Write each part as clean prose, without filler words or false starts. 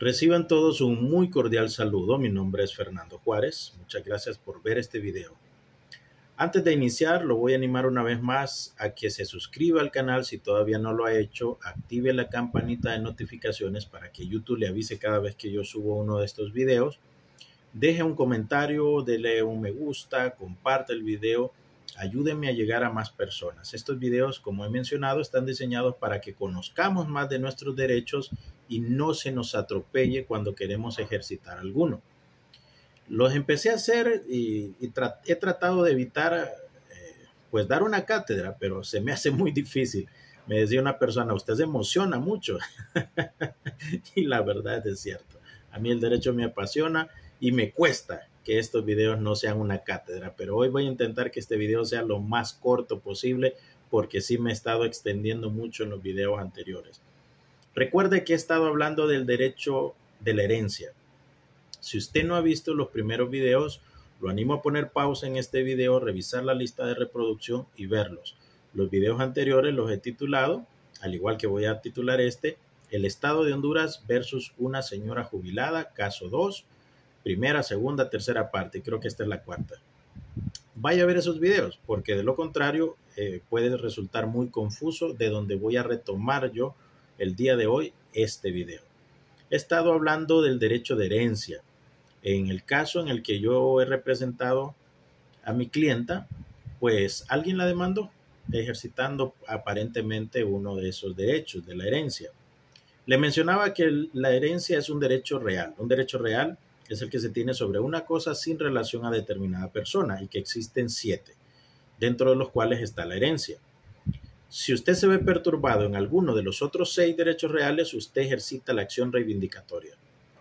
Reciban todos un muy cordial saludo. Mi nombre es Fernando Juárez. Muchas gracias por ver este video. Antes de iniciar, lo voy a animar una vez más a que se suscriba al canal si todavía no lo ha hecho. Active la campanita de notificaciones para que YouTube le avise cada vez que yo subo uno de estos videos. Deje un comentario, dele un me gusta, comparte el video. Ayúdenme a llegar a más personas. Estos videos, como he mencionado, están diseñados para que conozcamos más de nuestros derechos y no se nos atropelle cuando queremos ejercitar alguno. Los empecé a hacer y he tratado de evitar pues dar una cátedra, pero se me hace muy difícil. Me decía una persona, usted se emociona mucho. Y la verdad es cierto. A mí el derecho me apasiona y me cuesta que estos videos no sean una cátedra, pero hoy voy a intentar que este video sea lo más corto posible porque sí me he estado extendiendo mucho en los videos anteriores. Recuerde que he estado hablando del derecho de la herencia. Si usted no ha visto los primeros videos, lo animo a poner pausa en este video, revisar la lista de reproducción y verlos. Los videos anteriores los he titulado, al igual que voy a titular este, El Estado de Honduras versus una señora jubilada, caso 2, primera, segunda, tercera parte, creo que esta es la cuarta. Vaya a ver esos videos, porque de lo contrario puede resultar muy confuso de donde voy a retomar yo el día de hoy este video. He estado hablando del derecho de herencia. En el caso en el que yo he representado a mi clienta, pues alguien la demandó, ejercitando aparentemente uno de esos derechos de la herencia. Le mencionaba que la herencia es un derecho real. Un derecho real es el que se tiene sobre una cosa sin relación a determinada persona y que existen 7, dentro de los cuales está la herencia. Si usted se ve perturbado en alguno de los otros 6 derechos reales, usted ejercita la acción reivindicatoria.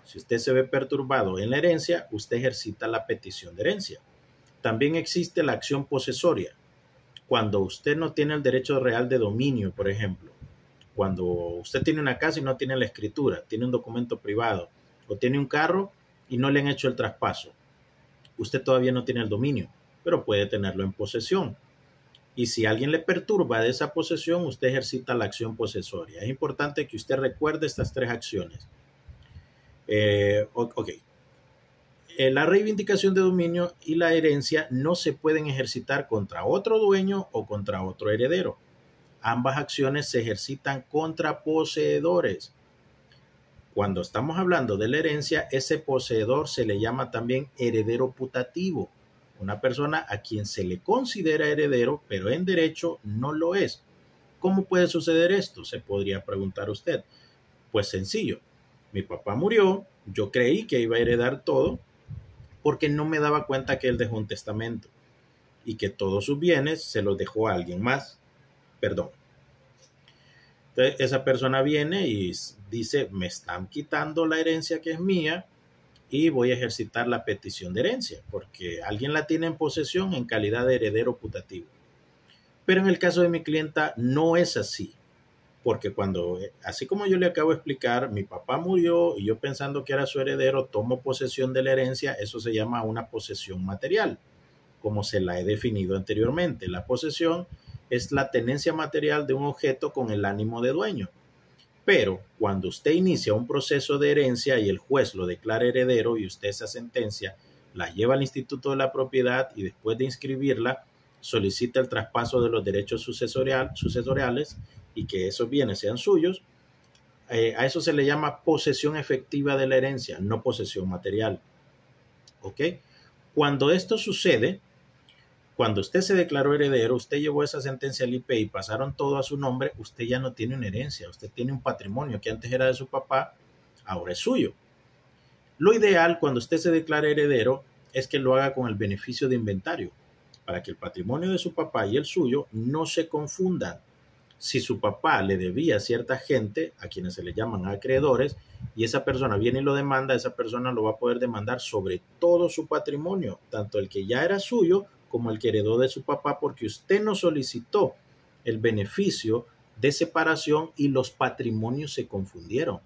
Si usted se ve perturbado en la herencia, usted ejercita la petición de herencia. También existe la acción posesoria. Cuando usted no tiene el derecho real de dominio, por ejemplo, cuando usted tiene una casa y no tiene la escritura, tiene un documento privado, o tiene un carro y no le han hecho el traspaso, usted todavía no tiene el dominio, pero puede tenerlo en posesión. Y si alguien le perturba de esa posesión, usted ejercita la acción posesoria. Es importante que usted recuerde estas 3 acciones. La reivindicación de dominio y la herencia no se pueden ejercitar contra otro dueño o contra otro heredero. Ambas acciones se ejercitan contra poseedores. Cuando estamos hablando de la herencia, ese poseedor se le llama también heredero putativo. Una persona a quien se le considera heredero, pero en derecho no lo es. ¿Cómo puede suceder esto? Se podría preguntar usted. Pues sencillo. Mi papá murió, yo creí que iba a heredar todo porque no me daba cuenta que él dejó un testamento y que todos sus bienes se los dejó a alguien más. Perdón. Entonces, esa persona viene y dice, me están quitando la herencia que es mía y voy a ejercitar la petición de herencia porque alguien la tiene en posesión en calidad de heredero putativo. Pero en el caso de mi clienta no es así, porque así como yo le acabo de explicar, mi papá murió y yo pensando que era su heredero, tomo posesión de la herencia, eso se llama una posesión material, como se la he definido anteriormente. La posesión es la tenencia material de un objeto con el ánimo de dueño. Pero cuando usted inicia un proceso de herencia y el juez lo declara heredero y usted esa sentencia la lleva al Instituto de la Propiedad y después de inscribirla solicita el traspaso de los derechos sucesoriales y que esos bienes sean suyos, a eso se le llama posesión efectiva de la herencia, no posesión material. ¿Ok? Cuando esto sucede, cuando usted se declaró heredero, usted llevó esa sentencia al IP y pasaron todo a su nombre, usted ya no tiene una herencia, usted tiene un patrimonio que antes era de su papá, ahora es suyo. Lo ideal cuando usted se declara heredero es que lo haga con el beneficio de inventario, para que el patrimonio de su papá y el suyo no se confundan. Si su papá le debía a cierta gente, a quienes se le llaman acreedores, y esa persona viene y lo demanda, esa persona lo va a poder demandar sobre todo su patrimonio, tanto el que ya era suyo como el que heredó de su papá, porque usted no solicitó el beneficio de separación y los patrimonios se confundieron,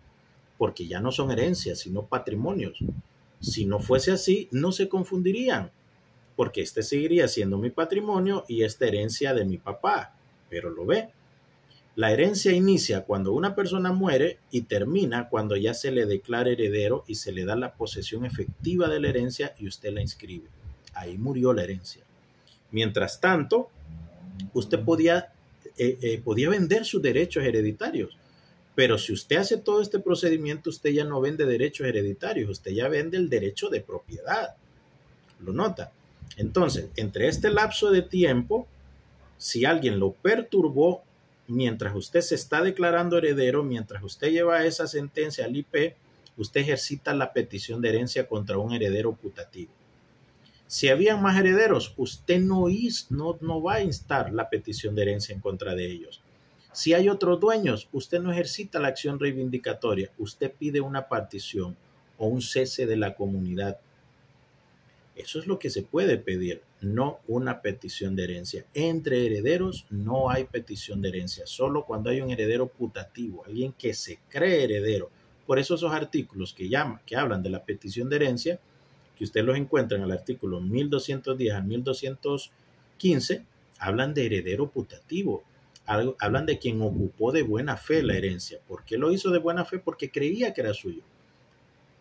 porque ya no son herencias, sino patrimonios. Si no fuese así, no se confundirían, porque este seguiría siendo mi patrimonio y esta herencia de mi papá, pero lo ve. La herencia inicia cuando una persona muere y termina cuando ya se le declara heredero y se le da la posesión efectiva de la herencia y usted la inscribe. Ahí murió la herencia. Mientras tanto, usted podía vender sus derechos hereditarios. Pero si usted hace todo este procedimiento, usted ya no vende derechos hereditarios, usted ya vende el derecho de propiedad. ¿Lo nota? Entonces, entre este lapso de tiempo, si alguien lo perturbó, mientras usted se está declarando heredero, mientras usted lleva esa sentencia al IP, usted ejercita la petición de herencia contra un heredero putativo. Si había más herederos, usted no va a instar la petición de herencia en contra de ellos. Si hay otros dueños, usted no ejercita la acción reivindicatoria, usted pide una partición o un cese de la comunidad. Eso es lo que se puede pedir, no una petición de herencia. Entre herederos no hay petición de herencia, solo cuando hay un heredero putativo, alguien que se cree heredero. Por eso esos artículos que hablan de la petición de herencia, que usted los encuentra en el artículo 1210 al 1215, hablan de heredero putativo. Hablan de quien ocupó de buena fe la herencia. ¿Por qué lo hizo de buena fe? Porque creía que era suyo.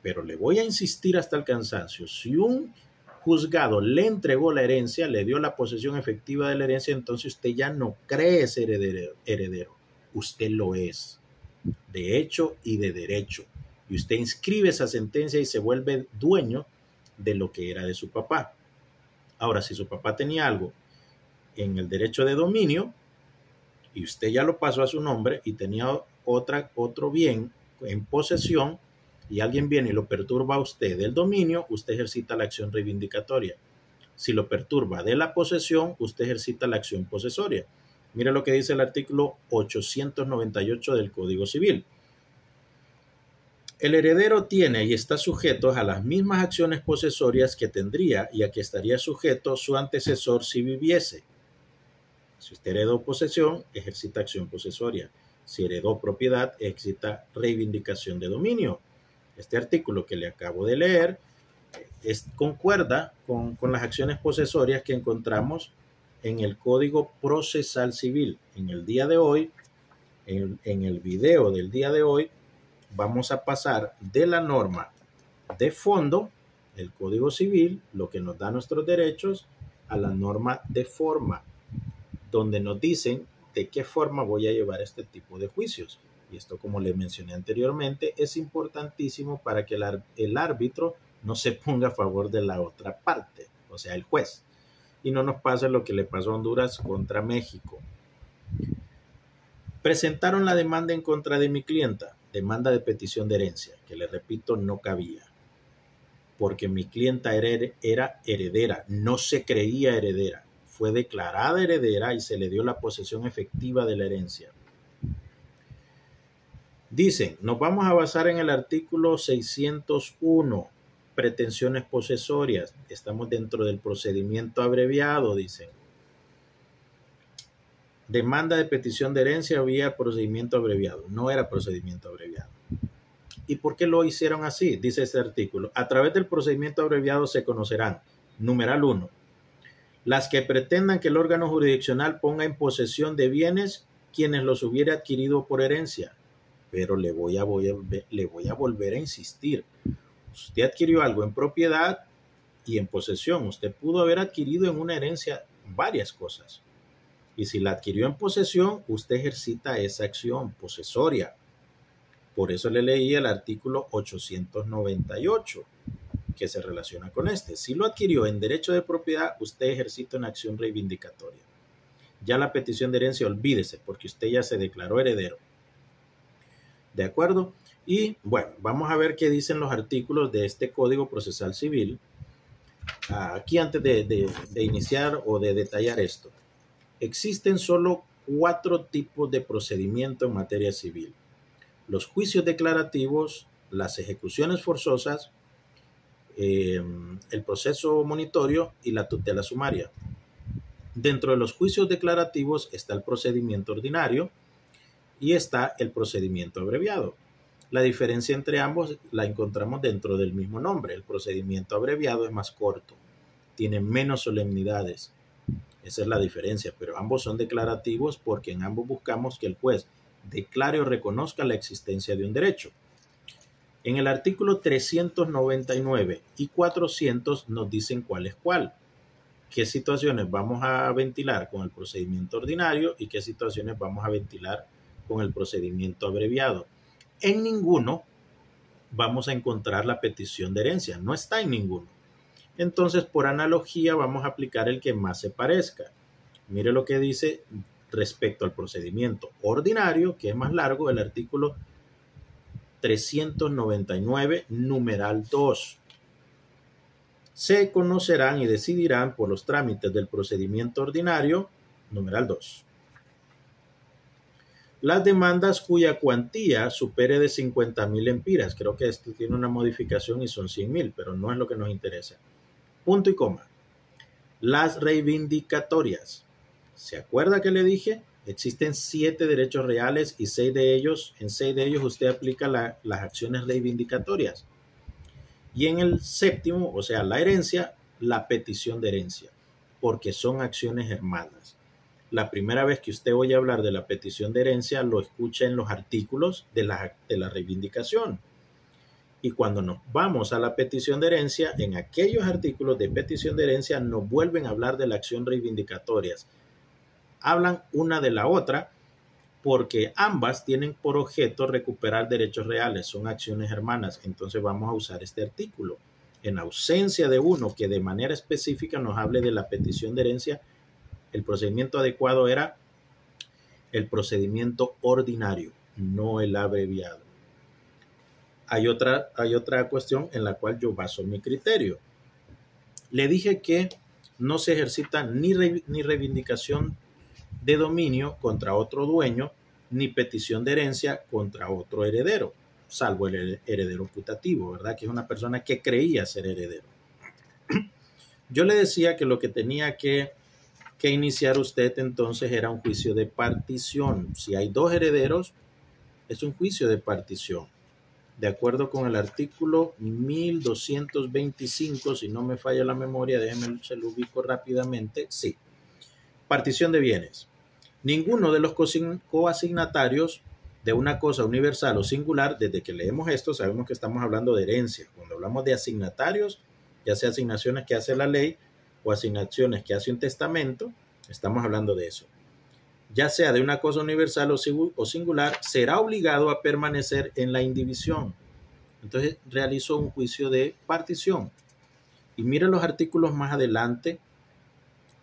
Pero le voy a insistir hasta el cansancio. Si un juzgado le entregó la herencia, le dio la posesión efectiva de la herencia, entonces usted ya no cree ser heredero. Usted lo es, de hecho y de derecho. Y usted inscribe esa sentencia y se vuelve dueño de lo que era de su papá. Ahora, si su papá tenía algo en el derecho de dominio y usted ya lo pasó a su nombre y tenía otro bien en posesión, y alguien viene y lo perturba a usted del dominio, usted ejercita la acción reivindicatoria. Si lo perturba de la posesión, usted ejercita la acción posesoria. Mira lo que dice el artículo 898 del Código Civil. El heredero tiene y está sujeto a las mismas acciones posesorias que tendría y a que estaría sujeto su antecesor si viviese. Si usted heredó posesión, ejercita acción posesoria. Si heredó propiedad, ejercita reivindicación de dominio. Este artículo que le acabo de leer concuerda con las acciones posesorias que encontramos en el Código Procesal Civil. En el día de hoy, en el video del día de hoy, vamos a pasar de la norma de fondo, el Código Civil, lo que nos da nuestros derechos, a la norma de forma, donde nos dicen de qué forma voy a llevar este tipo de juicios. Y esto, como le mencioné anteriormente, es importantísimo para que el árbitro no se ponga a favor de la otra parte, o sea, el juez. Y no nos pase lo que le pasó a Honduras contra México. Presentaron la demanda en contra de mi clienta, demanda de petición de herencia, que le repito, no cabía. Porque mi clienta era heredera, no se creía heredera. Fue declarada heredera y se le dio la posesión efectiva de la herencia. Dicen, nos vamos a basar en el artículo 601, pretensiones posesorias. Estamos dentro del procedimiento abreviado, dicen. Demanda de petición de herencia vía procedimiento abreviado. No era procedimiento abreviado. ¿Y por qué lo hicieron así? Dice este artículo. A través del procedimiento abreviado se conocerán, numeral 1, las que pretendan que el órgano jurisdiccional ponga en posesión de bienes quienes los hubiera adquirido por herencia. Pero le voy a volver a insistir. Usted adquirió algo en propiedad y en posesión. Usted pudo haber adquirido en una herencia varias cosas. Y si la adquirió en posesión, usted ejercita esa acción posesoria. Por eso le leí el artículo 898, que se relaciona con este. Si lo adquirió en derecho de propiedad, usted ejercita una acción reivindicatoria. Ya la petición de herencia, olvídese, porque usted ya se declaró heredero. ¿De acuerdo? Y bueno, vamos a ver qué dicen los artículos de este Código Procesal Civil. Aquí antes de iniciar o de detallar esto, existen solo 4 tipos de procedimiento en materia civil: los juicios declarativos, las ejecuciones forzosas, el proceso monitorio y la tutela sumaria. Dentro de los juicios declarativos está el procedimiento ordinario y está el procedimiento abreviado. La diferencia entre ambos la encontramos dentro del mismo nombre. El procedimiento abreviado es más corto, tiene menos solemnidades. Esa es la diferencia, pero ambos son declarativos porque en ambos buscamos que el juez declare o reconozca la existencia de un derecho. En el artículo 399 y 400 nos dicen cuál es cuál. Qué situaciones vamos a ventilar con el procedimiento ordinario y qué situaciones vamos a ventilar con el procedimiento abreviado. En ninguno vamos a encontrar la petición de herencia, no está en ninguno. Entonces, por analogía, vamos a aplicar el que más se parezca. Mire lo que dice respecto al procedimiento ordinario, que es más largo, el artículo 399, numeral 2. Se conocerán y decidirán por los trámites del procedimiento ordinario, numeral 2. Las demandas cuya cuantía supere de 50,000 lempiras. Creo que esto tiene una modificación y son 100,000, pero no es lo que nos interesa. Punto y coma. Las reivindicatorias. ¿Se acuerda que le dije? Existen 7 derechos reales y en 6 de ellos usted aplica las acciones reivindicatorias. Y en el séptimo, o sea, la herencia, la petición de herencia, porque son acciones hermanas. La primera vez que usted oye hablar de la petición de herencia, lo escucha en los artículos de la reivindicación. Y cuando nos vamos a la petición de herencia, en aquellos artículos de petición de herencia nos vuelven a hablar de la acción reivindicatorias. Hablan una de la otra porque ambas tienen por objeto recuperar derechos reales, son acciones hermanas. Entonces vamos a usar este artículo. En ausencia de uno que de manera específica nos hable de la petición de herencia, el procedimiento adecuado era el procedimiento ordinario, no el abreviado. Hay otra cuestión en la cual yo baso mi criterio. Le dije que no se ejercita ni reivindicación de dominio contra otro dueño, ni petición de herencia contra otro heredero, salvo el heredero putativo, ¿verdad? Que es una persona que creía ser heredero. Yo le decía que lo que tenía que iniciar usted entonces era un juicio de partición. Si hay 2 herederos, es un juicio de partición. De acuerdo con el artículo 1225, si no me falla la memoria, déjenme se lo ubico rápidamente. Sí. Partición de bienes. Ninguno de los coasignatarios de una cosa universal o singular, desde que leemos esto, sabemos que estamos hablando de herencia. Cuando hablamos de asignatarios, ya sea asignaciones que hace la ley o asignaciones que hace un testamento, estamos hablando de eso. Ya sea de una cosa universal o singular, será obligado a permanecer en la indivisión. Entonces realizó un juicio de partición. Y miren los artículos más adelante,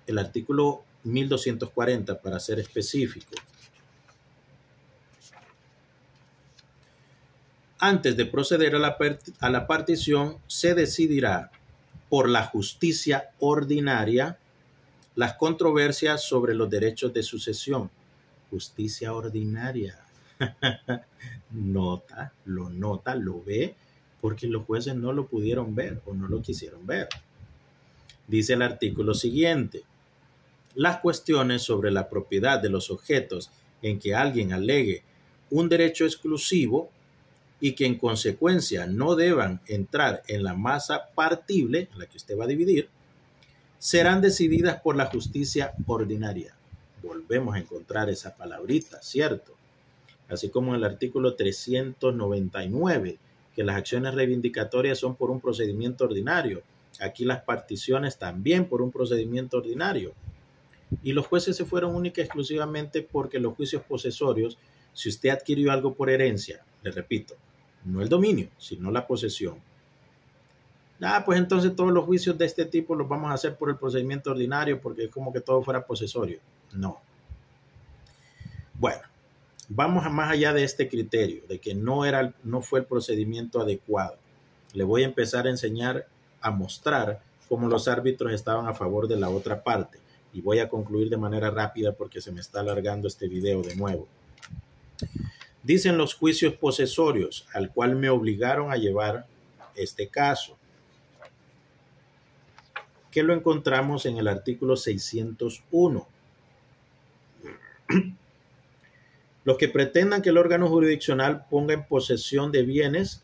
el artículo 1240 para ser específico. Antes de proceder a la partición, se decidirá por la justicia ordinaria las controversias sobre los derechos de sucesión. Justicia ordinaria. Lo ve, porque los jueces no lo pudieron ver o no lo quisieron ver. Dice el artículo siguiente: las cuestiones sobre la propiedad de los objetos en que alguien alegue un derecho exclusivo y que en consecuencia no deban entrar en la masa partible, en la que usted va a dividir, serán decididas por la justicia ordinaria. Volvemos a encontrar esa palabrita, ¿cierto? Así como en el artículo 399, que las acciones reivindicatorias son por un procedimiento ordinario. Aquí las particiones también por un procedimiento ordinario. Y los jueces se fueron única y exclusivamente porque los juicios posesorios, si usted adquirió algo por herencia, le repito, no el dominio, sino la posesión. Pues entonces todos los juicios de este tipo los vamos a hacer por el procedimiento ordinario porque es como que todo fuera posesorio. No. Bueno, vamos a más allá de este criterio, de que no fue el procedimiento adecuado. Le voy a empezar a enseñar, a mostrar cómo los árbitros estaban a favor de la otra parte. Y voy a concluir de manera rápida porque se me está alargando este video de nuevo. Dicen los juicios posesorios, al cual me obligaron a llevar este caso, que lo encontramos en el artículo 601. Los que pretendan que el órgano jurisdiccional ponga en posesión de bienes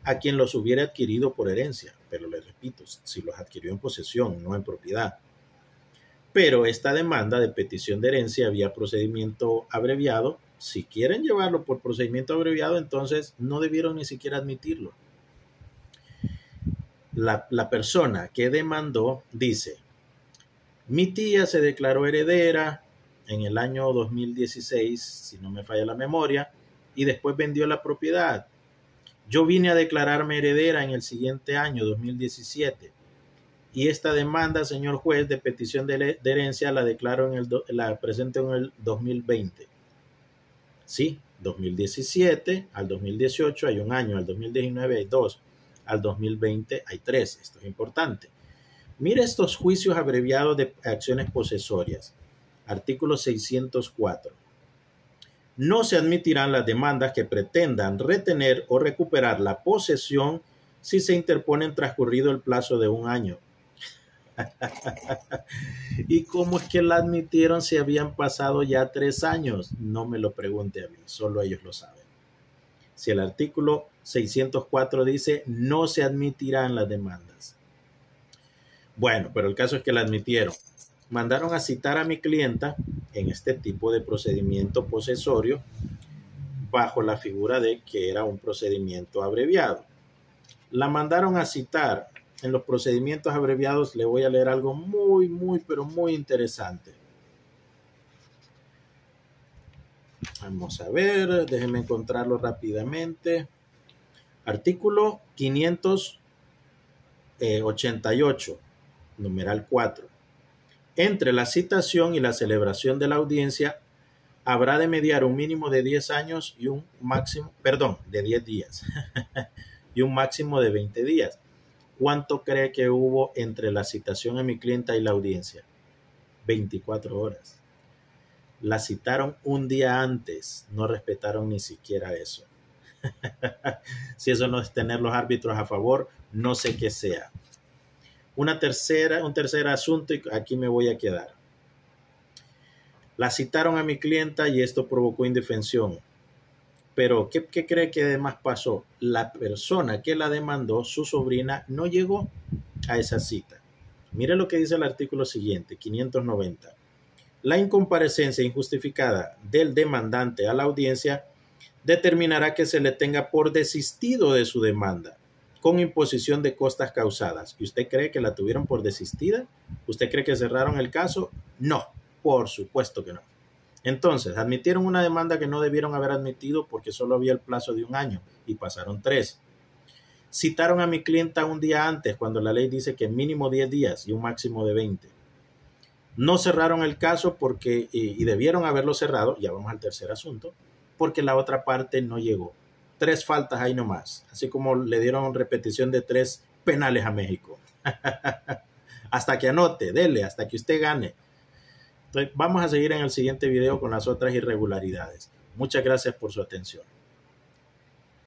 a quien los hubiera adquirido por herencia, pero les repito, si los adquirió en posesión, no en propiedad, Pero esta demanda de petición de herencia vía procedimiento abreviado, si quieren llevarlo por procedimiento abreviado, entonces no debieron ni siquiera admitirlo. La persona que demandó dice: mi tía se declaró heredera en el año 2016, si no me falla la memoria, y después vendió la propiedad. Yo vine a declararme heredera en el siguiente año, 2017. Y esta demanda, señor juez, de petición de herencia la declaro la presento en el 2020. Sí, 2017 al 2018 hay un año, al 2019 hay 2, al 2020 hay 3. Esto es importante. Mire estos juicios abreviados de acciones posesorias. Artículo 604. No se admitirán las demandas que pretendan retener o recuperar la posesión si se interponen transcurrido el plazo de un año. ¿Y cómo es que la admitieron si habían pasado ya 3 años? No me lo pregunte a mí, solo ellos lo saben. Si el artículo 604 dice no se admitirán las demandas. Bueno, pero el caso es que la admitieron. Mandaron a citar a mi clienta en este tipo de procedimiento posesorio bajo la figura de que era un procedimiento abreviado. La mandaron a citar. En los procedimientos abreviados le voy a leer algo pero muy interesante. Vamos a ver, déjenme encontrarlo rápidamente. Artículo 588, numeral 4. Entre la citación y la celebración de la audiencia habrá de mediar un mínimo de 10 años y un máximo, de 10 días y un máximo de 20 días. ¿Cuánto cree que hubo entre la citación a mi clienta y la audiencia? 24 horas. La citaron un día antes, no respetaron ni siquiera eso. Si eso no es tener los árbitros a favor, no sé qué sea. Un tercer asunto, y aquí me voy a quedar. La citaron a mi clienta y esto provocó indefensión. Pero, ¿qué cree que además pasó? La persona que la demandó, su sobrina, no llegó a esa cita. Mire lo que dice el artículo siguiente, 590. La incomparecencia injustificada del demandante a la audiencia determinará que se le tenga por desistido de su demanda, con imposición de costas causadas. ¿Y usted cree que la tuvieron por desistida? ¿Usted cree que cerraron el caso? No, por supuesto que no. Entonces, admitieron una demanda que no debieron haber admitido porque solo había el plazo de un año y pasaron 3. Citaron a mi clienta un día antes cuando la ley dice que mínimo 10 días y un máximo de 20. No cerraron el caso porque, y debieron haberlo cerrado, ya vamos al tercer asunto, porque la otra parte no llegó. 3 faltas ahí nomás, así como le dieron repetición de 3 penales a México. Hasta que anote, dele, hasta que usted gane. Entonces, vamos a seguir en el siguiente video con las otras irregularidades. Muchas gracias por su atención.